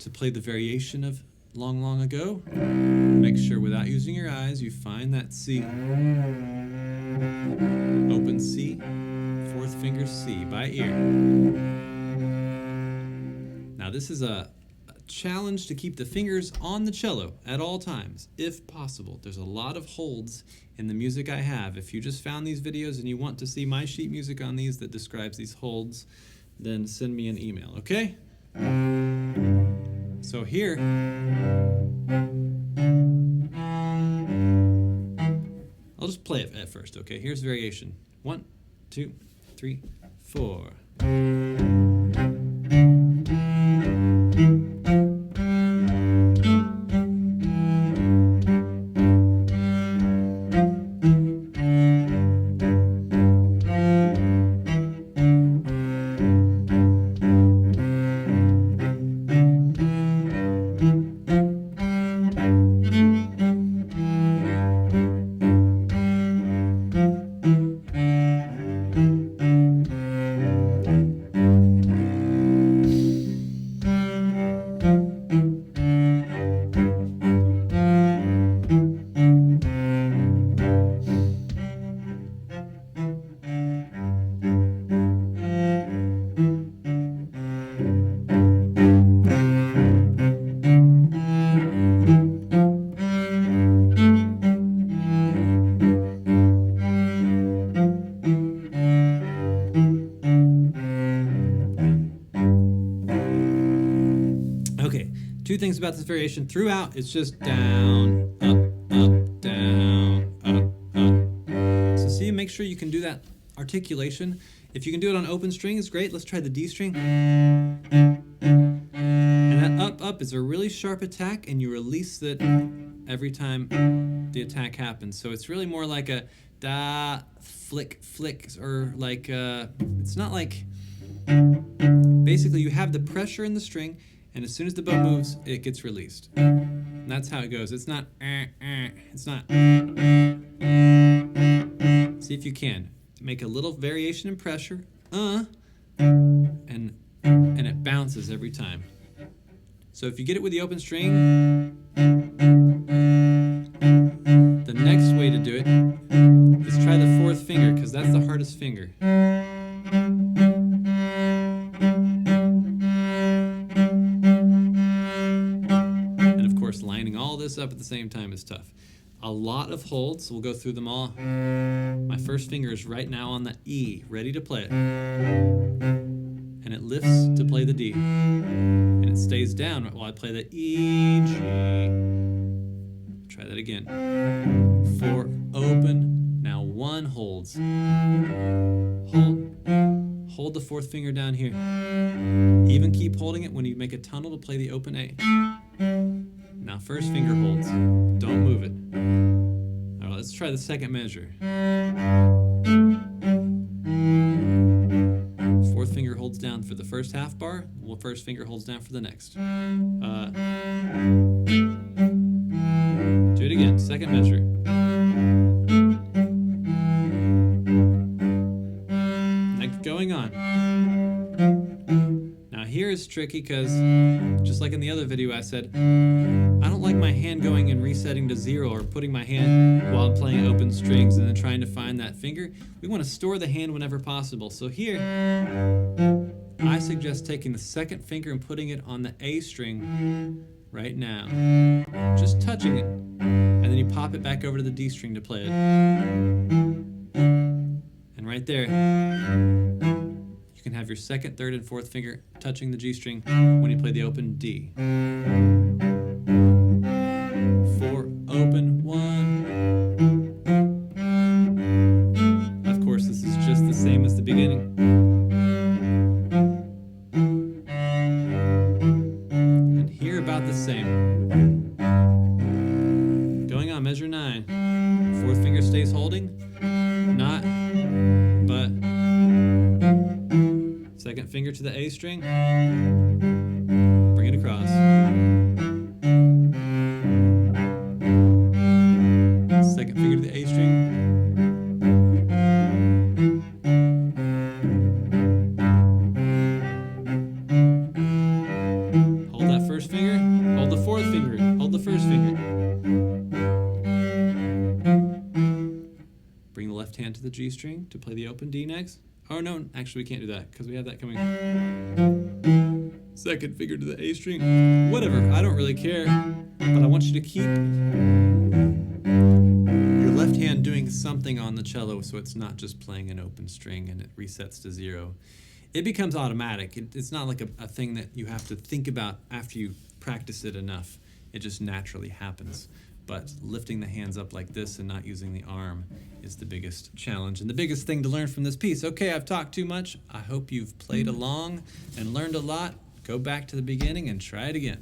to play the variation of Long, Long Ago, make sure without using your eyes you find that C. Open C, fourth finger C by ear. Now this is a challenge to keep the fingers on the cello at all times, if possible. There's a lot of holds in the music I have. If you just found these videos and you want to see my sheet music on these that describes these holds, then send me an email, okay? So here, I'll just play it at first, okay? Here's variation. 1, 2, 3, 4. Two things about this variation. Throughout, it's just down, up, down, up. So see, make sure you can do that articulation. If you can do it on open string, it's great. Let's try the D string. And that up is a really sharp attack, and you release it every time the attack happens. So it's really more like a da, flick, or like, it's not like, basically you have the pressure in the string, and as soon as the bow moves, it gets released. And that's how it goes. It's not, it's not. See if you can. Make a little variation in pressure, and it bounces every time. So if you get it with the open string, the next way to do it is try the fourth finger, because that's the hardest finger. Lining all this up at the same time is tough. A lot of holds, we'll go through them all. My first finger is right now on the E, ready to play it. And it lifts to play the D. And it stays down while I play the E, G. Try that again. 4, open. Now 1 holds. Hold the fourth finger down here. Even keep holding it when you make a tunnel to play the open A. Now first finger holds, don't move it. All right, let's try the second measure. Fourth finger holds down for the first half bar, well, first finger holds down for the next. Do it again, second measure. Next, going on. Now here is tricky because, just like in the other video I said, I don't like my hand going and resetting to 0 or putting my hand while I'm playing open strings and then trying to find that finger. We want to store the hand whenever possible. So here, I suggest taking the second finger and putting it on the A string right now. Just touching it. And then you pop it back over to the D string to play it. And right there, you can have your second, third, and fourth finger touching the G string when you play the open D. 4, open, 1. Of course, this is just the same as the beginning. And here about the same. Going on, measure 9. Fourth finger stays holding. Not, but second finger to the A string. Bring it across. Second finger to the A string. Hold that first finger. hand to the G string to play the open D next. Oh no, actually we can't do that because we have that coming. Second finger to the A string. Whatever, I don't really care. But I want you to keep your left hand doing something on the cello so it's not just playing an open string and it resets to 0. It becomes automatic. It's not like a thing that you have to think about after you practice it enough. It just naturally happens. But lifting the hands up like this and not using the arm is the biggest challenge and the biggest thing to learn from this piece. Okay, I've talked too much. I hope you've played along and learned a lot. Go back to the beginning and try it again.